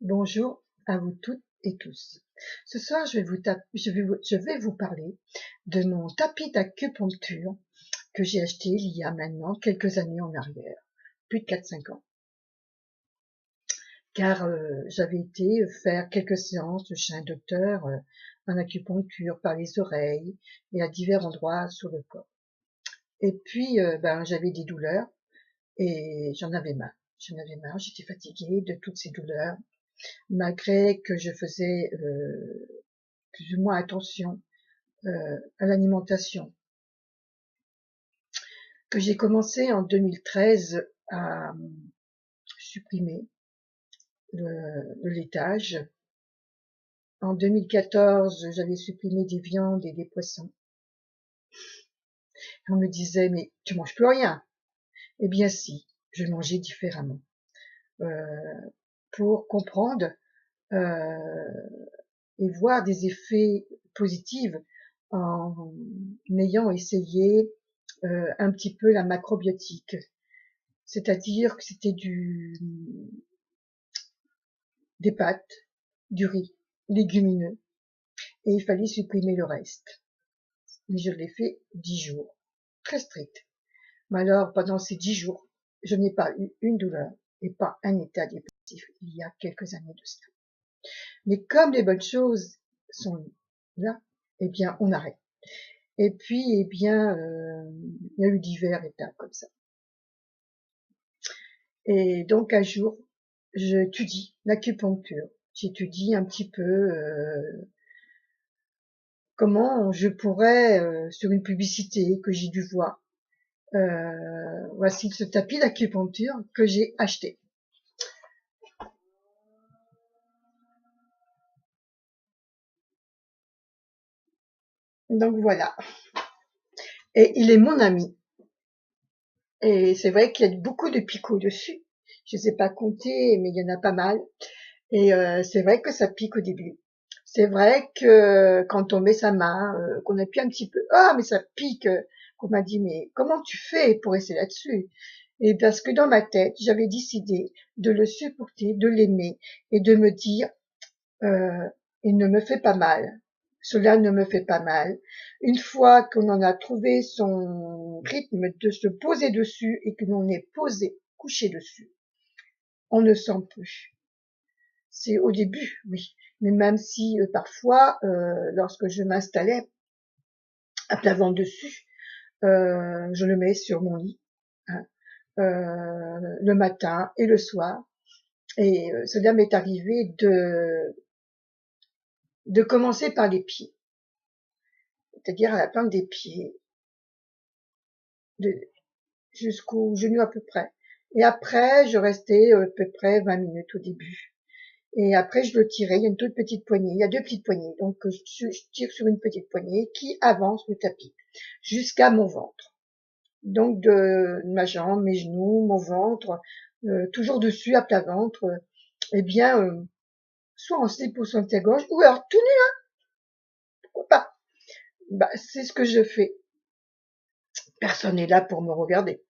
Bonjour à vous toutes et tous. Ce soir, je vais vous parler de mon tapis d'acupuncture que j'ai acheté il y a maintenant quelques années en arrière, plus de 4-5 ans, car j'avais été faire quelques séances chez un docteur en acupuncture par les oreilles et à divers endroits sur le corps. Et puis, j'avais des douleurs et j'en avais marre. J'en avais marre, j'étais fatiguée de toutes ces douleurs, malgré que je faisais plus ou moins attention à l'alimentation, que j'ai commencé en 2013 à supprimer le laitage. En 2014, j'avais supprimé des viandes et des poissons. On me disait, mais tu manges plus rien. Eh bien si, je mangeais différemment. Pour comprendre et voir des effets positifs en ayant essayé un petit peu la macrobiotique. C'est-à-dire que c'était des pâtes, du riz, légumineux, et il fallait supprimer le reste. Mais je l'ai fait 10 jours, très strict. Mais alors, pendant ces 10 jours, je n'ai pas eu une douleur et pas un état dépressif il y a quelques années de cela. Mais comme les bonnes choses sont là, eh bien, on arrête. Et puis, il y a eu divers états comme ça. Et donc, un jour, j'étudie l'acupuncture. J'étudie un petit peu comment je pourrais, sur une publicité que j'ai dû voir, voici ce tapis d'acupuncture que j'ai acheté. Donc voilà. Et il est mon ami. Et c'est vrai qu'il y a beaucoup de picots dessus. Je ne sais pas compter, mais il y en a pas mal. Et c'est vrai que ça pique au début. C'est vrai que quand on met sa main, qu'on appuie un petit peu, ah mais ça pique. Qu'on m'a dit mais comment tu fais pour rester là-dessus? Et parce que dans ma tête, j'avais décidé de le supporter, de l'aimer et de me dire euh, il ne me fait pas mal. Cela ne me fait pas mal. Une fois qu'on en a trouvé son rythme de se poser dessus et que l'on est posé, couché dessus, on ne sent plus. C'est au début, oui. Mais même si parfois, lorsque je m'installais à plat ventre dessus, je le mets sur mon lit, hein, le matin et le soir. Et cela m'est arrivé de commencer par les pieds, c'est-à-dire à la plante des pieds, jusqu'au genou à peu près. Et après, je restais à peu près 20 minutes au début. Et après, je le tirais. Il y a une toute petite poignée. Il y a deux petites poignées. Donc, je tire sur une petite poignée qui avance le tapis jusqu'à mon ventre. Donc, de ma jambe, mes genoux, mon ventre, toujours dessus, à plat ventre. Eh bien, soit en slip ou sur le gauche, ou alors tout nu, pourquoi pas. Bah, c'est ce que je fais. Personne n'est là pour me regarder.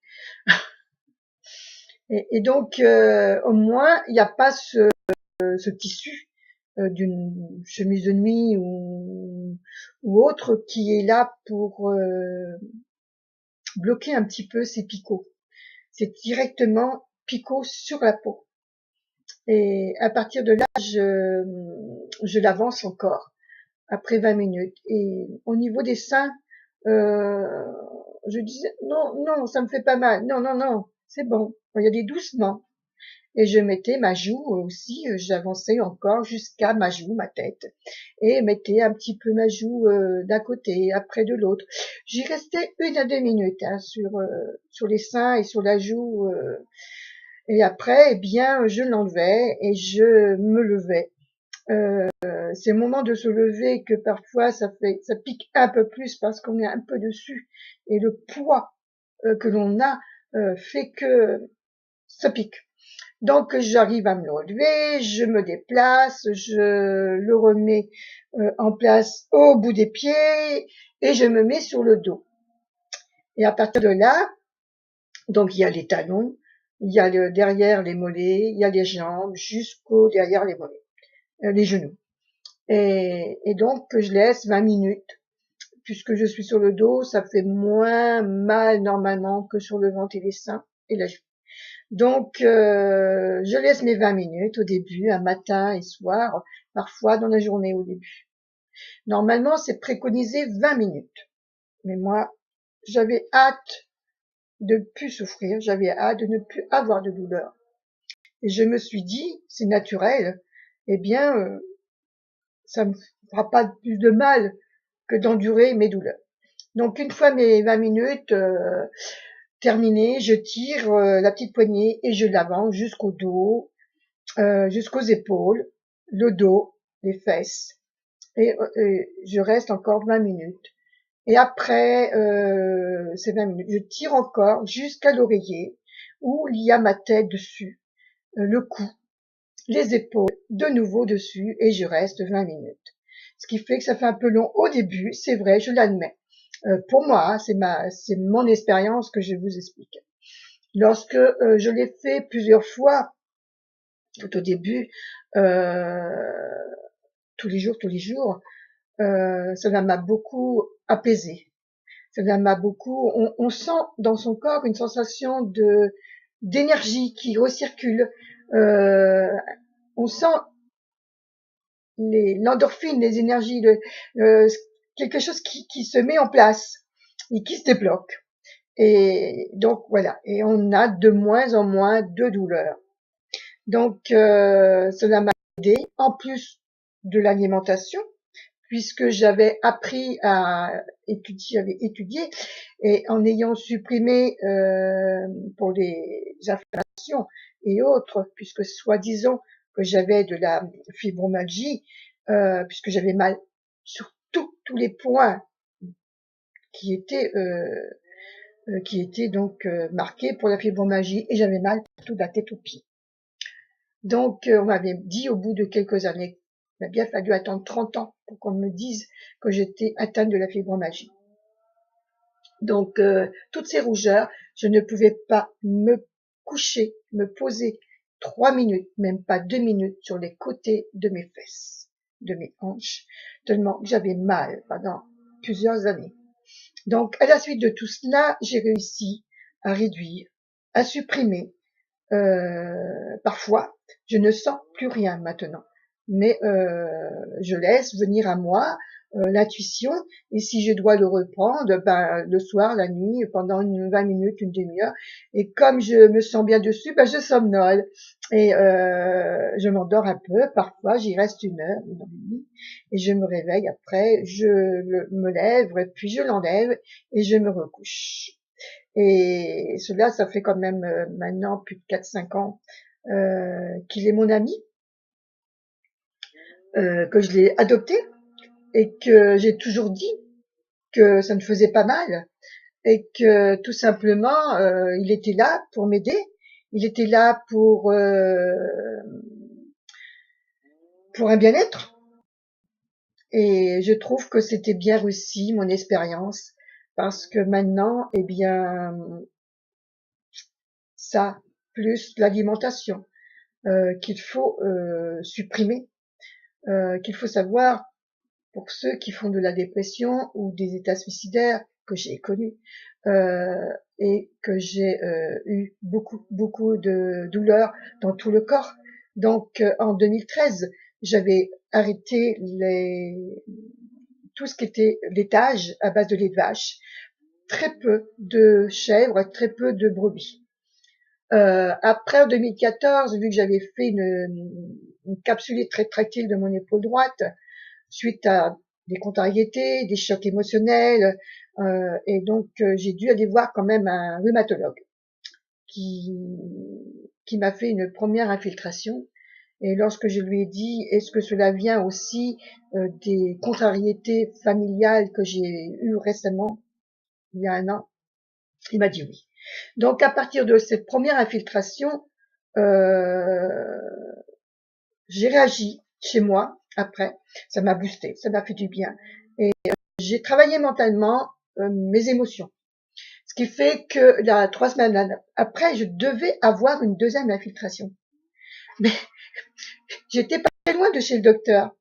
Et donc, au moins, il n'y a pas ce tissu d'une chemise de nuit ou autre qui est là pour bloquer un petit peu ces picots. C'est directement picot sur la peau. Et à partir de là, je l'avance encore après 20 minutes. Et au niveau des seins, euh, je disais non, non, ça me fait pas mal. Non, non, non, c'est bon. Regardez doucement. Et je mettais ma joue aussi, j'avançais encore jusqu'à ma joue, ma tête, et mettais un petit peu ma joue d'un côté, après de l'autre. J'y restais 1 à 2 minutes hein, sur les seins et sur la joue, et après, eh bien, je l'enlevais et je me levais. C'est au moment de se lever que parfois ça pique un peu plus parce qu'on est un peu dessus, et le poids que l'on a fait que ça pique. Donc j'arrive à me le relever, je me déplace, je le remets en place au bout des pieds et je me mets sur le dos. Et à partir de là, donc il y a les talons, il y a derrière les mollets, il y a les jambes, jusqu'au derrière les mollets, les genoux. Et donc, je laisse 20 minutes. Puisque je suis sur le dos, ça fait moins mal normalement que sur le ventre et les seins et la joue. Donc, je laisse mes 20 minutes au début, un matin et soir, parfois dans la journée au début. Normalement, c'est préconisé 20 minutes. Mais moi, j'avais hâte de ne plus souffrir, j'avais hâte de ne plus avoir de douleur. Et je me suis dit, c'est naturel, eh bien, ça me fera pas plus de mal que d'endurer mes douleurs. Donc, une fois mes 20 minutes terminées, je tire la petite poignée et je l'avance jusqu'au dos, jusqu'aux épaules, le dos, les fesses. Et je reste encore 20 minutes. Et après ces 20 minutes, je tire encore jusqu'à l'oreiller où il y a ma tête dessus, le cou, les épaules, de nouveau dessus, et je reste 20 minutes. Ce qui fait que ça fait un peu long au début, c'est vrai, je l'admets. Pour moi, hein, c'est mon expérience que je vous explique. Lorsque je l'ai fait plusieurs fois, tout au début, tous les jours, cela m'a beaucoup apaisé. Cela m'a beaucoup. On sent dans son corps une sensation d'énergie qui recircule. On sent l'endorphine, les énergies, quelque chose qui se met en place et qui se débloque. Et donc voilà, et on a de moins en moins de douleurs. Donc cela m'a aidé, en plus de l'alimentation, puisque j'avais appris à étudier, j'avais étudié, et en ayant supprimé pour les inflammations et autres, puisque soi-disant que j'avais de la fibromyalgie, puisque j'avais mal sur tous les points qui étaient donc marqués pour la fibromyalgie, et j'avais mal partout de la tête aux pieds. Donc on m'avait dit au bout de quelques années, il a bien fallu attendre 30 ans pour qu'on me dise que j'étais atteinte de la fibromyalgie. Donc toutes ces rougeurs, je ne pouvais pas me coucher, me poser 3 minutes, même pas 2 minutes sur les côtés de mes fesses, de mes hanches, tellement que j'avais mal pendant plusieurs années. Donc, à la suite de tout cela, j'ai réussi à réduire, à supprimer. Parfois, je ne sens plus rien maintenant, mais je laisse venir à moi l'intuition, et si je dois le reprendre, ben le soir, la nuit, pendant 20 minutes, une demi-heure, et comme je me sens bien dessus, ben je somnole et je m'endors un peu. Parfois, j'y reste une heure et demie, et je me réveille après, me lève, puis je l'enlève et je me recouche. Et cela, ça fait quand même maintenant plus de 4-5 ans qu'il est mon ami, que je l'ai adopté, et que j'ai toujours dit que ça ne faisait pas mal, et que tout simplement il était là pour m'aider, il était là pour un bien-être, et je trouve que c'était bien réussi mon expérience, parce que maintenant, eh bien, ça, plus l'alimentation qu'il faut supprimer, qu'il faut savoir, pour ceux qui font de la dépression ou des états suicidaires que j'ai connus, et que j'ai eu beaucoup de douleurs dans tout le corps. Donc en 2013, j'avais arrêté tout ce qui était laitage à base de lait de vache, très peu de chèvres, très peu de brebis. Après, en 2014, vu que j'avais fait une capsulite rétractile de mon épaule droite, suite à des contrariétés, des chocs émotionnels, et donc j'ai dû aller voir quand même un rhumatologue qui m'a fait une première infiltration. Et lorsque je lui ai dit, est-ce que cela vient aussi des contrariétés familiales que j'ai eues récemment, il y a un an, il m'a dit oui. Donc à partir de cette première infiltration, j'ai réagi chez moi après, ça m'a boosté, ça m'a fait du bien, et j'ai travaillé mentalement mes émotions, ce qui fait que 3 semaines après, je devais avoir une deuxième infiltration. Mais j'étais pas très loin de chez le docteur.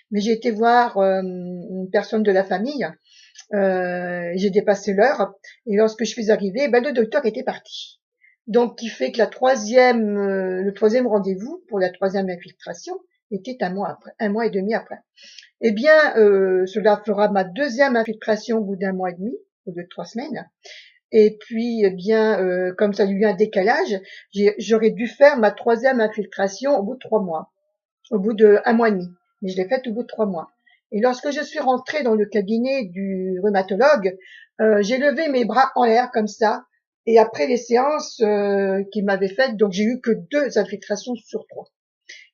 Mais j'ai été voir une personne de la famille. J'ai dépassé l'heure. Et lorsque je suis arrivée, le docteur était parti. Donc, qui fait que le troisième rendez-vous pour la troisième infiltration était 1 mois après, 1 mois et demi après. Eh bien, cela fera ma deuxième infiltration au bout d'1 mois et demi, au lieu de 3 semaines. Et puis, eh bien, comme ça a eu un décalage, j'aurais dû faire ma troisième infiltration au bout de 3 mois, au bout de 1 mois et demi. Mais je l'ai faite au bout de 3 mois. Et lorsque je suis rentrée dans le cabinet du rhumatologue, j'ai levé mes bras en l'air comme ça. Et après les séances qu'il m'avait faites, donc j'ai eu que 2 infiltrations sur 3.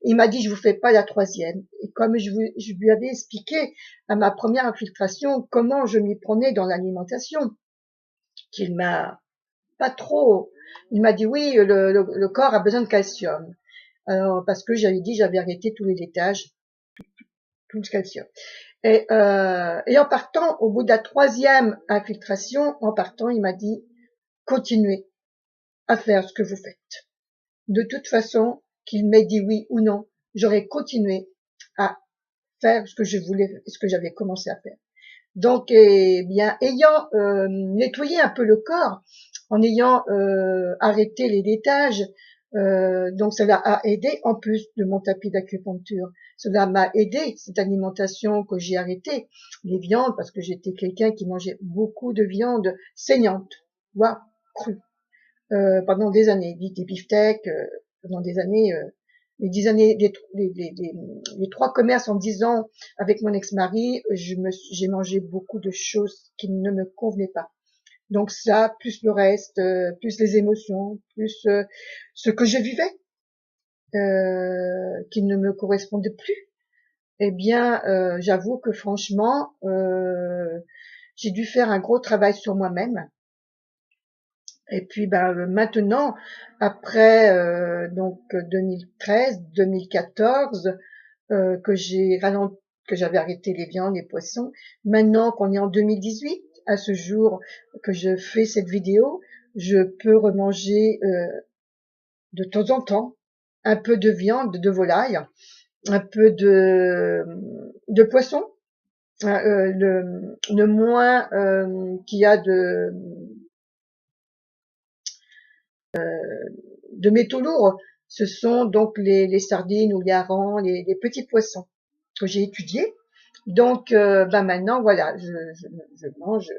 Il m'a dit, je vous fais pas la troisième. Et comme je lui avais expliqué à ma première infiltration comment je m'y prenais dans l'alimentation, qu'il m'a pas trop, il m'a dit oui, le corps a besoin de calcium. Alors, parce que j'avais arrêté tous les laitages, tout le calcium. Et en partant, au bout de la troisième infiltration, en partant, il m'a dit, continuez à faire ce que vous faites. De toute façon, qu'il m'ait dit oui ou non, j'aurais continué à faire ce que je voulais, ce que j'avais commencé à faire. Donc, eh bien, ayant nettoyé un peu le corps, en ayant arrêté les laitages, donc cela a aidé, en plus de mon tapis d'acupuncture. Cela m'a aidé, cette alimentation que j'ai arrêtée, les viandes, parce que j'étais quelqu'un qui mangeait beaucoup de viande saignante, voire crue, pendant des années, des beefsteaks, pendant des années, les 10 années, les 3 commerces en 10 ans avec mon ex-mari, j'ai mangé beaucoup de choses qui ne me convenaient pas. Donc ça, plus le reste, plus les émotions, plus ce que je vivais, qui ne me correspondait plus. Eh bien, j'avoue que franchement, j'ai dû faire un gros travail sur moi-même. Et puis maintenant, après donc 2013, 2014, que j'avais arrêté les viandes, les poissons. Maintenant qu'on est en 2018, à ce jour que je fais cette vidéo, je peux remanger de temps en temps un peu de viande de volaille, un peu de poisson, le moins qu'il y a de métaux lourds, ce sont donc les sardines ou les harengs, les petits poissons que j'ai étudiés. Donc, maintenant, voilà, je mange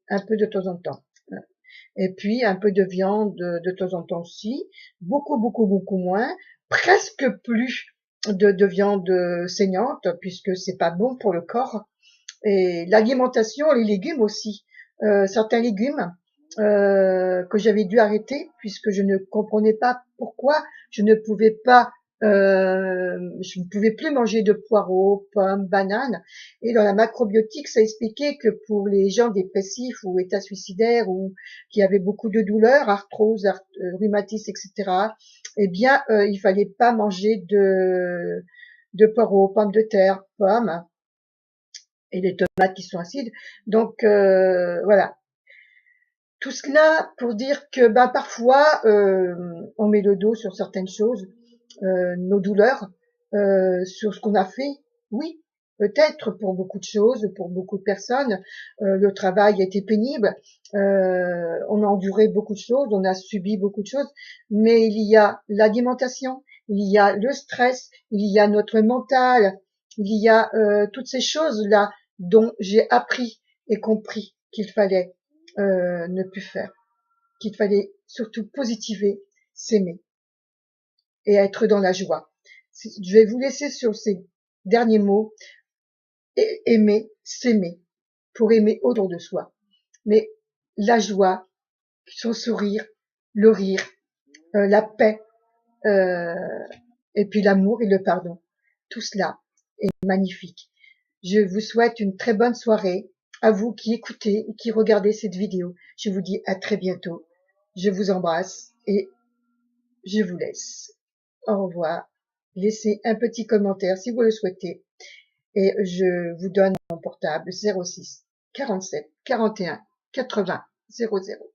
un peu de temps en temps. Et puis, un peu de viande de temps en temps aussi. Beaucoup, beaucoup, beaucoup moins. Presque plus de viande saignante, puisque c'est pas bon pour le corps. Et l'alimentation, les légumes aussi. Certains légumes que j'avais dû arrêter, puisque je ne comprenais pas pourquoi je ne pouvais plus manger de poireaux, pommes, bananes. Et dans la macrobiotique, ça expliquait que pour les gens dépressifs ou états suicidaires ou qui avaient beaucoup de douleurs, arthrose, rhumatisme, etc., eh bien, il fallait pas manger de poireaux, pommes de terre, pommes et les tomates qui sont acides. Donc, voilà. Tout cela pour dire que parfois on met le dos sur certaines choses, nos douleurs, sur ce qu'on a fait. Oui, peut-être pour beaucoup de choses, pour beaucoup de personnes, le travail a été pénible, on a enduré beaucoup de choses, on a subi beaucoup de choses, mais il y a l'alimentation, il y a le stress, il y a notre mental, il y a toutes ces choses-là dont j'ai appris et compris qu'il fallait ne plus faire, qu'il fallait surtout positiver, s'aimer et être dans la joie. Je vais vous laisser sur ces derniers mots, aimer, s'aimer, pour aimer autour de soi. Mais la joie, son sourire, le rire, la paix, et puis l'amour et le pardon, tout cela est magnifique. Je vous souhaite une très bonne soirée. À vous qui écoutez et qui regardez cette vidéo, je vous dis à très bientôt. Je vous embrasse et je vous laisse. Au revoir. Laissez un petit commentaire si vous le souhaitez. Et je vous donne mon portable 06 47 41 80 00.